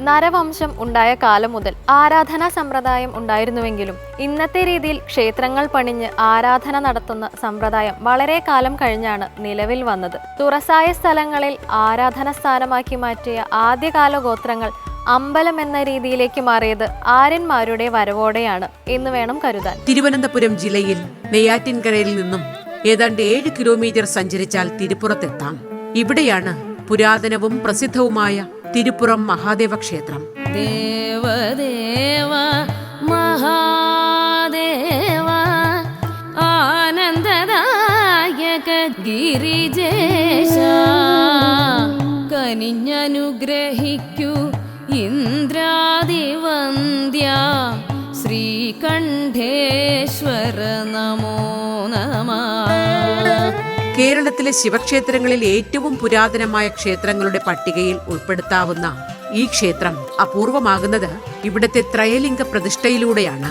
നരവംശം ഉണ്ടായ കാലം മുതൽ ആരാധനാ സമ്പ്രദായം ഉണ്ടായിരുന്നുവെങ്കിലും ഇന്നത്തെ രീതിയിൽ ക്ഷേത്രങ്ങൾ പണിഞ്ഞ് ആരാധന നടത്തുന്ന സമ്പ്രദായം വളരെ കാലം കഴിഞ്ഞാണ് നിലവിൽ വന്നത്. തുറസായ സ്ഥലങ്ങളിൽ ആരാധന സ്ഥാനമാക്കി മാറ്റിയ ആദ്യകാല ഗോത്രങ്ങൾ അമ്പലം എന്ന രീതിയിലേക്ക് മാറിയത് ആര്യന്മാരുടെ വരവോടെയാണ് എന്ന് വേണം കരുതാൻ. തിരുവനന്തപുരം ജില്ലയിൽ നെയ്യാറ്റിൻകരയിൽ നിന്നും ഏതാണ്ട് 7 കിലോമീറ്റർ സഞ്ചരിച്ചാൽ തിരുപ്പുറത്തെത്താം. ഇവിടെയാണ് പുരാതനവും പ്രസിദ്ധവുമായ തിരുപ്പുറം മഹാദേവ ക്ഷേത്രം. ദേവദേവ മഹാദേവ ആനന്ദദായക ഗിരിജേശ കനിഞ്ഞനുഗ്രഹിക്കൂ ഇന്ദ്രാദിവന്ദ്യ ശ്രീകണ്ഠേശ്വര നമോ നമഃ. കേരളത്തിലെ ശിവക്ഷേത്രങ്ങളിൽ ഏറ്റവും പുരാതനമായ ക്ഷേത്രങ്ങളുടെ പട്ടികയിൽ ഉൾപ്പെടുത്താവുന്ന ഈ ക്ഷേത്രം അപൂർവമാകുന്നത് ഇവിടത്തെ ത്രയലിംഗ പ്രതിഷ്ഠയിലൂടെയാണ്.